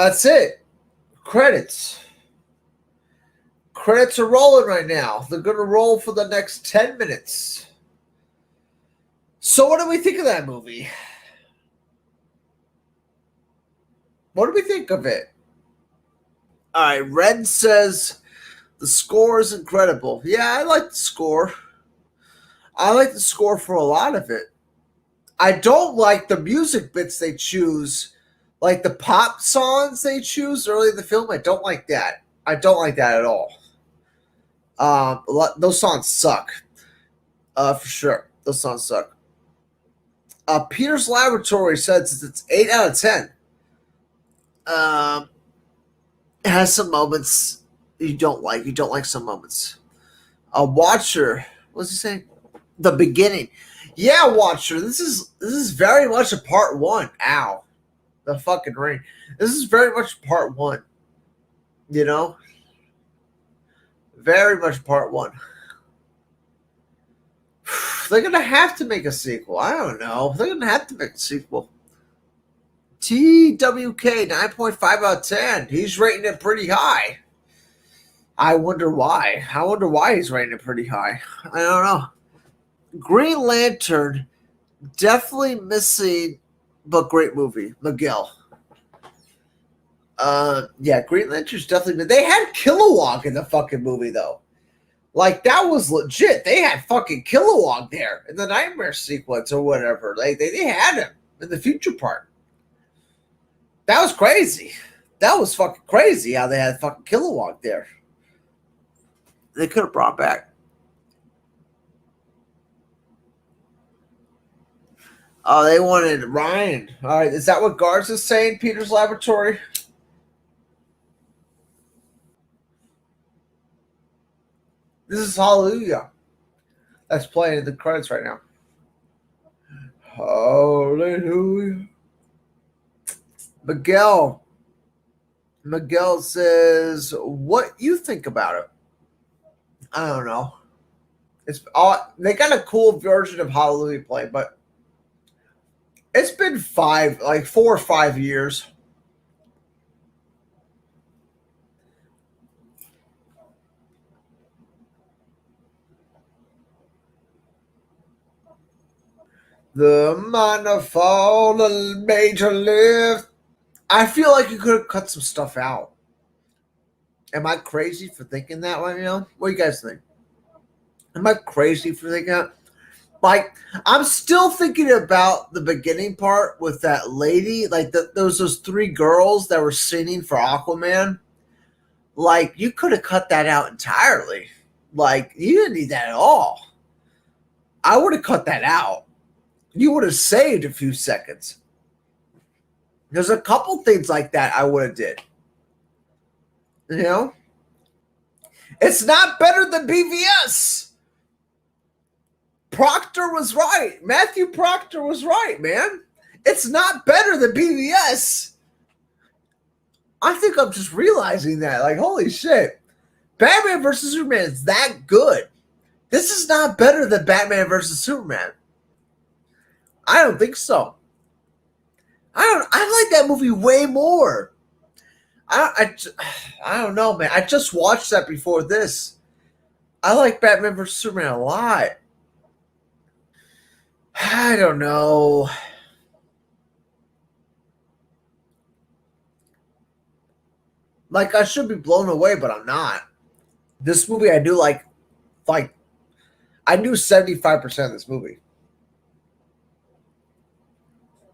That's it. Credits. Credits are rolling right now. They're going to roll for the next 10 minutes. So what do we think of that movie? What do we think of it? All right, Red says the score is incredible. Yeah, I like the score. I like the score for a lot of it. I don't like the music bits they choose, like the pop songs they choose early in the film. I don't like that. I don't like that at all. Those songs suck. For sure. Those songs suck. Peter's Laboratory says it's 8 out of 10. It has some moments you don't like. You don't like some moments. Watcher. What's he saying? The beginning. Yeah, Watcher. This is very much a part one. Ow. The fucking rain. This is very much part one. You know? Very much part one. They're going to have to make a sequel. I don't know. They're going to have to make a sequel. TWK, 9.5 out of 10. He's rating it pretty high. I wonder why. I wonder why he's rating it pretty high. I don't know. Green Lantern, definitely missing, but great movie. Miguel. Yeah, Green Lantern's definitely. They had Kilowog in the fucking movie though. Like that was legit. They had fucking Kilowog there in the nightmare sequence or whatever. They had him in the future part. That was crazy. That was fucking crazy how they had fucking Kilowog there. They could have brought back. Oh, they wanted Ryan. All right, is that what Garza's saying? Peter's Laboratory. This is Hallelujah. That's playing in the credits right now. Hallelujah. Miguel says, what you think about it? I don't know. It's all they got a cool version of Hallelujah playing, but it's been 4 or 5 years. The manifold major lift. I feel like you could have cut some stuff out. Am I crazy for thinking that right now? What do you guys think? Am I crazy for thinking that? Like, I'm still thinking about the beginning part with that lady. Like, those 3 girls that were singing for Aquaman. Like, you could have cut that out entirely. Like, you didn't need that at all. I would have cut that out. You would have saved a few seconds. There's a couple things like that I would have did. You know? It's not better than BVS. Proctor was right. Matthew Proctor was right, man. It's not better than BVS. I think I'm just realizing that. Like, holy shit. Batman versus Superman is that good. This is not better than Batman versus Superman. I don't think so. I like that movie way more. I don't know, man. I just watched that before this. I like Batman vs. Superman a lot. I don't know. Like, I should be blown away, but I'm not. This movie, I do like I knew 75% of this movie.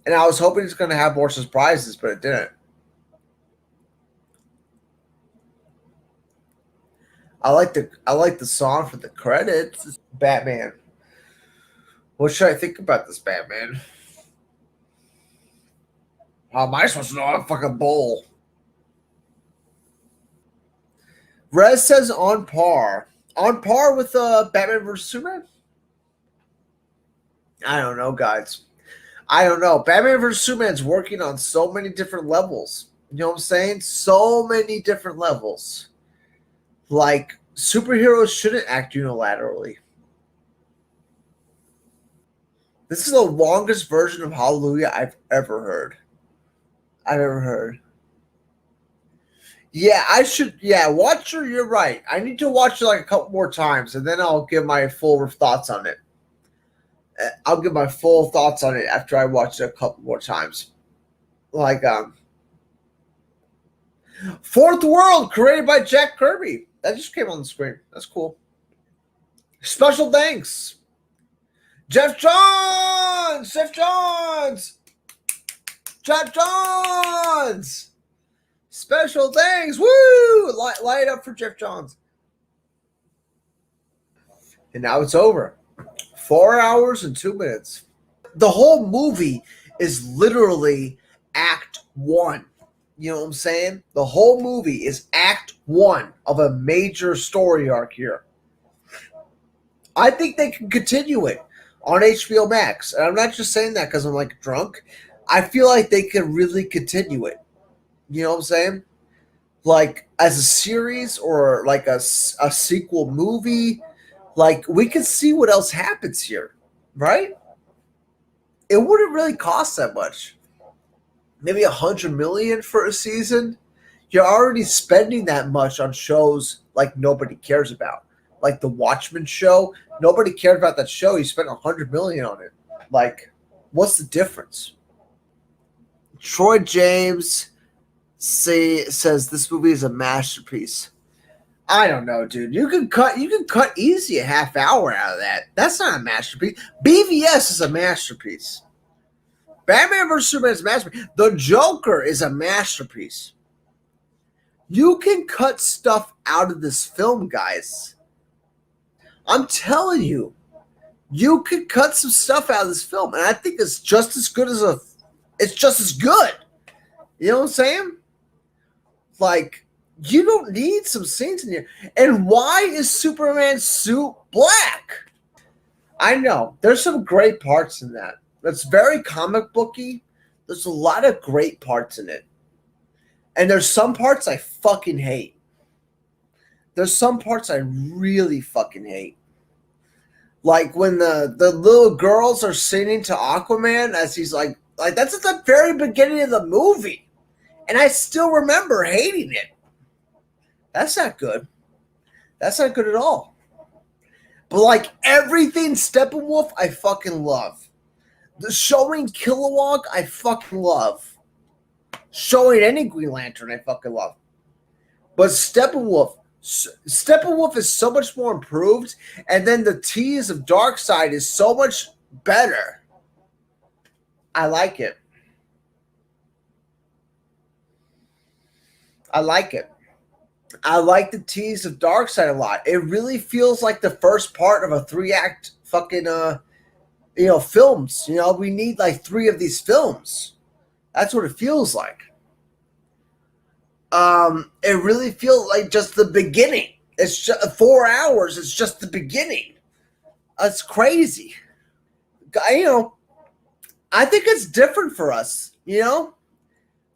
And I was hoping it's going to have more surprises, but it didn't. I like the song for the credits. Batman. What should I think about this Batman? How am I supposed to know? I'm a fucking bull. Rez says on par. On par with Batman vs. Superman? I don't know, guys. I don't know. Batman vs. Superman's working on so many different levels. You know what I'm saying? So many different levels. Like, superheroes shouldn't act unilaterally. This is the longest version of Hallelujah I've ever heard. Yeah, I should. Yeah, watch her. You're right. I need to watch it like a couple more times, and then I'll give my full thoughts on it. I'll give my full thoughts on it after I watch it a couple more times. Like Fourth World, created by Jack Kirby. That just came on the screen. That's cool. Special thanks, Jeff Johns. Jeff Johns. Jeff Johns. Special thanks. Woo! Light up for Jeff Johns. And now it's over. 4 hours and 2 minutes. The whole movie is literally act one. You know what I'm saying? The whole movie is act one of a major story arc here. I think they can continue it on HBO Max. And I'm not just saying that because I'm like drunk. I feel like they can really continue it. You know what I'm saying? Like as a series or like a sequel movie. Like we can see what else happens here, right? It wouldn't really cost that much. Maybe $100 million for a season. You're already spending that much on shows like nobody cares about, like the Watchmen show. Nobody cared about that show. You spent $100 million on it. Like, what's the difference? Troy James says this movie is a masterpiece. I don't know, dude. You can cut easy a half hour out of that. That's not a masterpiece. BVS is a masterpiece. Batman vs. Superman is a masterpiece. The Joker is a masterpiece. You can cut stuff out of this film, guys. I'm telling you, you can cut some stuff out of this film, and I think it's just as good as it's just as good. You know what I'm saying? Like, you don't need some scenes in here. And why is Superman's suit black? I know. There's some great parts in that. That's very comic booky. There's a lot of great parts in it. And there's some parts I fucking hate. There's some parts I really fucking hate. Like when the little girls are singing to Aquaman as he's like that's at the very beginning of the movie. And I still remember hating it. That's not good. That's not good at all. But like everything Steppenwolf, I fucking love. The showing Kilowog, I fucking love. Showing any Green Lantern, I fucking love. But Steppenwolf is so much more improved, and then the tease of Darkseid is so much better. I like it. I like it. I like the tease of Darkseid a lot. It really feels like the first part of a 3-act fucking films. You know, we need like 3 of these films. That's what it feels like. It really feels like just the beginning. It's just 4 hours. It's just the beginning. It's crazy. You know, I think it's different for us. You know,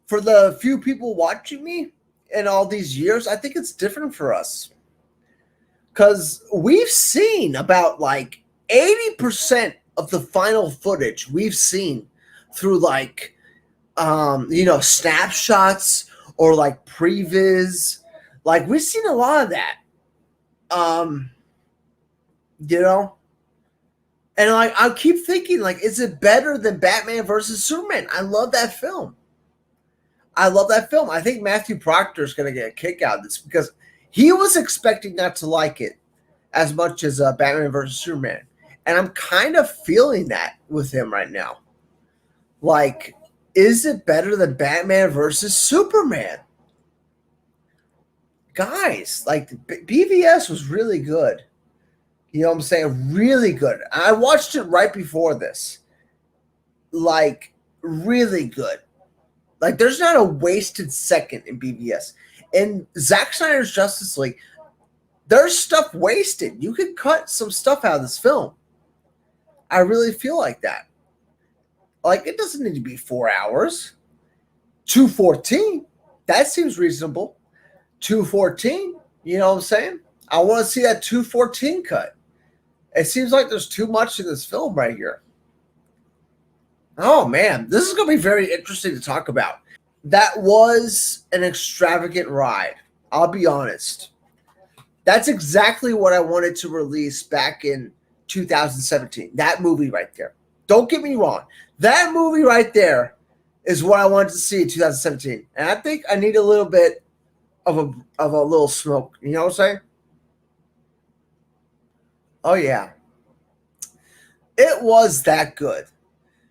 for the few people watching me in all these years, I think it's different for us. Because we've seen about like 80% of the final footage we've seen through like, snapshots or like previs. Like we've seen a lot of that. And like I keep thinking, like, is it better than Batman versus Superman? I love that film. I think Matthew Proctor is going to get a kick out of this because he was expecting not to like it as much as Batman versus Superman. And I'm kind of feeling that with him right now. Like, is it better than Batman versus Superman? Guys, like, BVS was really good. You know what I'm saying? Really good. I watched it right before this. Like, really good. Like, there's not a wasted second in BVS. In Zack Snyder's Justice League, there's stuff wasted. You could cut some stuff out of this film. I really feel like that. Like, it doesn't need to be 4 hours. 2:14, that seems reasonable. 2:14, you know what I'm saying? I want to see that 2:14 cut. It seems like there's too much in this film right here. Oh, man, this is going to be very interesting to talk about. That was an extravagant ride. I'll be honest. That's exactly what I wanted to release back in 2017. That movie right there. Don't get me wrong. That movie right there is what I wanted to see in 2017. And I think I need a little bit of a little smoke. You know what I'm saying? Oh yeah. It was that good.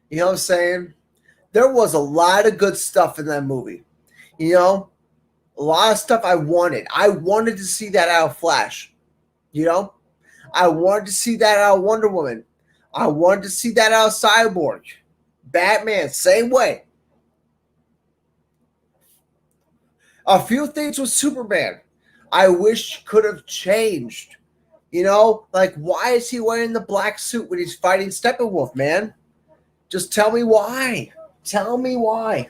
You know what I'm saying? There was a lot of good stuff in that movie. You know, a lot of stuff I wanted. I wanted to see that out of Flash. You know, I wanted to see that out of Wonder Woman. I wanted to see that out of Cyborg. Batman, same way. A few things with Superman I wish could have changed. You know, like why is he wearing the black suit when he's fighting Steppenwolf, man? Just tell me why. Tell me why.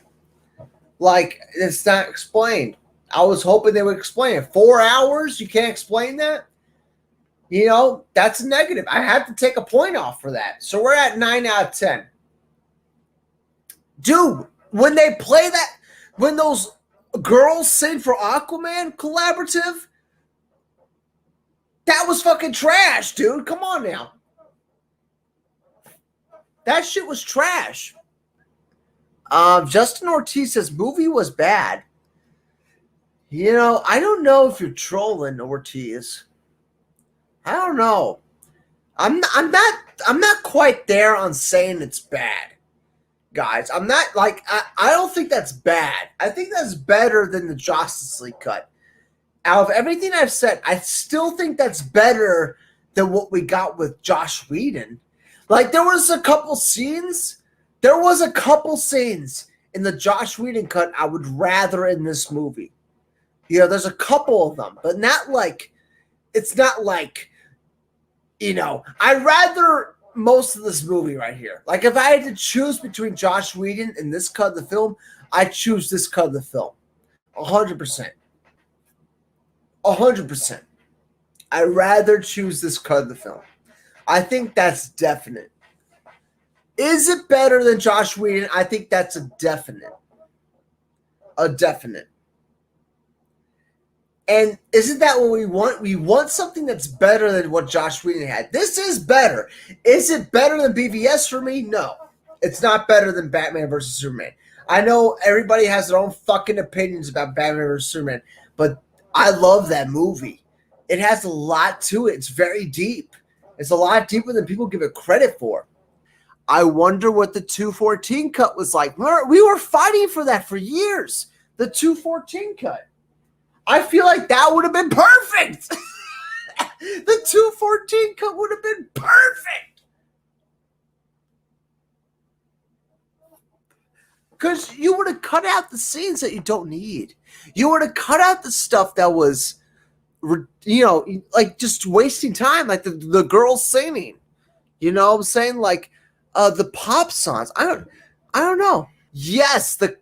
Like, it's not explained. I was hoping they would explain it. 4 hours? You can't explain that? You know, that's a negative. I have to take a point off for that. So we're at 9 out of 10. Dude, when they play that, when those girls sing for Aquaman collaborative, that was fucking trash, dude. Come on now. That shit was trash. Justin Ortiz says movie was bad. You know, I don't know if you're trolling Ortiz. I don't know. I'm not quite there on saying it's bad, guys. I'm not like I don't think that's bad. I think that's better than the Justice League cut. Out of everything I've said, I still think that's better than what we got with Josh Whedon. Like there was a couple scenes in the Josh Whedon cut I would rather in this movie. You know, there's a couple of them, but not like it's not like, you know, I'd rather most of this movie right here. Like if I had to choose between Josh Whedon and this cut of the film, I'd choose this cut of the film. 100%. 100%. I'd rather choose this cut of the film. I think that's definite. Is it better than Josh Whedon? I think that's a definite. A definite. And isn't that what we want? We want something that's better than what Josh Whedon had. This is better. Is it better than BVS for me? No. It's not better than Batman versus Superman. I know everybody has their own fucking opinions about Batman versus Superman, but I love that movie. It has a lot to it. It's very deep. It's a lot deeper than people give it credit for. I wonder what the 214 cut was like. We were fighting for that for years. The 214 cut. I feel like that would have been perfect. The 214 cut would have been perfect. Because you would have cut out the scenes that you don't need. You would have cut out the stuff that was, you know, like just wasting time, like the girls singing. You know what I'm saying? Like the pop songs. I don't know. Yes, the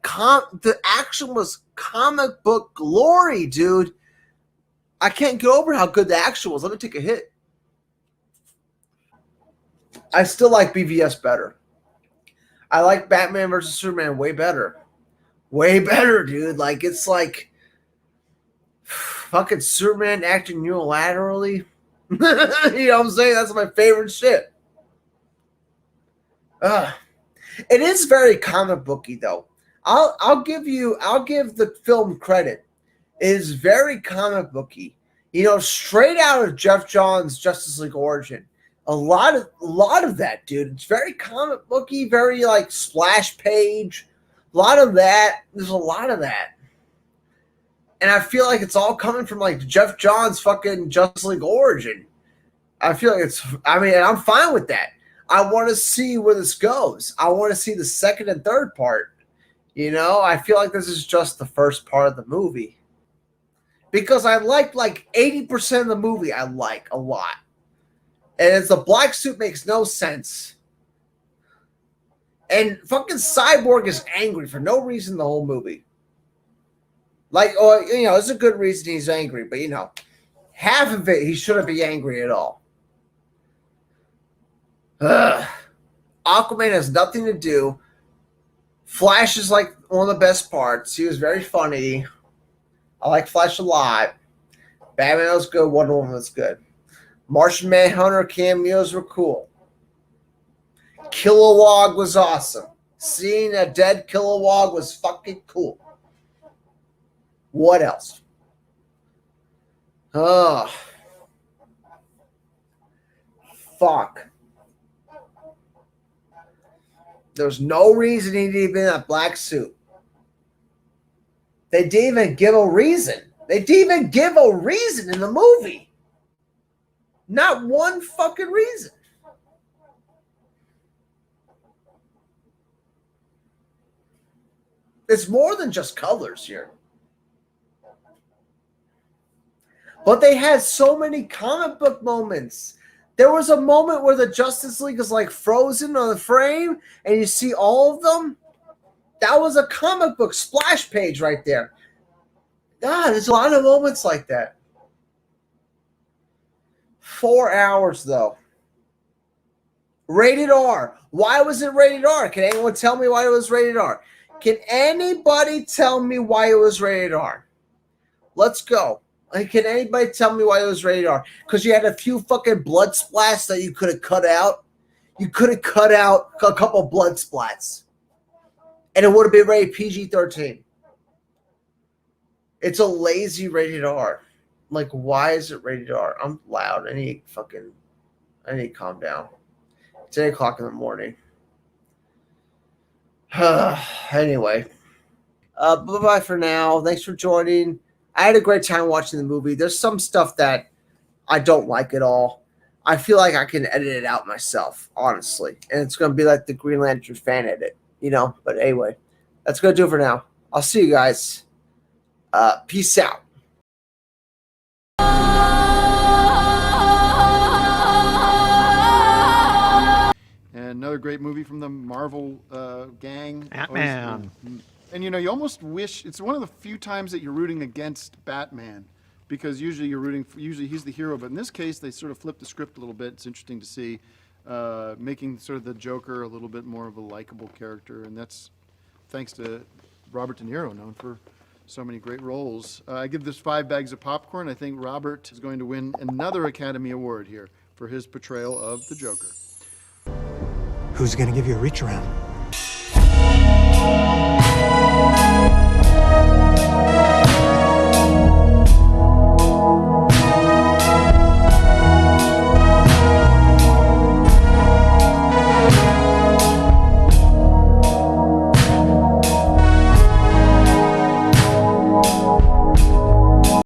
action was comic book glory, dude. I can't get over how good the action was. Let me take a hit. I still like BVS better. I like Batman versus Superman way better. Way better, dude. Like, it's like fucking Superman acting unilaterally. You know what I'm saying? That's my favorite shit. It is very comic booky though. I'll give the film credit. It is very comic booky. You know, straight out of Jeff Johns' Justice League Origin. A lot of that, dude. It's very comic booky, very like splash page. A lot of that. There's a lot of that. And I feel like it's all coming from like Jeff Johns' fucking Justice League Origin. I feel like and I'm fine with that. I want to see where this goes. I want to see the second and third part. You know, I feel like this is just the first part of the movie. Because I like 80% of the movie I like a lot. And it's the black suit makes no sense. And fucking Cyborg is angry for no reason the whole movie. Like, you know, it's a good reason he's angry, but you know, half of it he shouldn't be angry at all. Aquaman has nothing to do. Flash is like one of the best parts. He was very funny. I like Flash a lot. Batman was good. Wonder Woman was good. Martian Manhunter cameos were cool. Kilowog was awesome. Seeing a dead Kilowog was fucking cool. What else? Oh. Fuck. There's no reason he needed to be in that black suit. They didn't even give a reason. They didn't even give a reason in the movie. Not one fucking reason. It's more than just colors here. But they had so many comic book moments. There was a moment where the Justice League is like frozen on the frame and you see all of them. That was a comic book splash page right there. God, there's a lot of moments like that. 4 hours, though. Rated R. Why was it rated R? Can anyone tell me why it was rated R? Can anybody tell me why it was rated R? Let's go. Like, can anybody tell me why it was rated R? Because you had a few fucking blood splats that you could have cut out. You could have cut out a couple blood splats. And it would have been rated PG-13. It's a lazy rated R. Like, why is it rated R? I'm loud. I need to calm down. It's 8 o'clock in the morning. Anyway. Bye-bye for now. Thanks for joining. I had a great time watching the movie. There's some stuff that I don't like at all. I feel like I can edit it out myself, honestly. And it's going to be like the Green Lantern fan edit, you know? But anyway, that's going to do it for now. I'll see you guys. Peace out. And another great movie from the Marvel gang. Batman. And you know, you almost wish it's one of the few times that you're rooting against Batman, because usually you're rooting for, usually he's the hero, but in this case they sort of flipped the script a little bit. It's interesting to see, making sort of the Joker a little bit more of a likable character, and that's thanks to Robert De Niro, known for so many great roles. I give this 5 bags of popcorn. I think Robert is going to win another Academy Award here for his portrayal of the Joker. Who's gonna give you a reach around?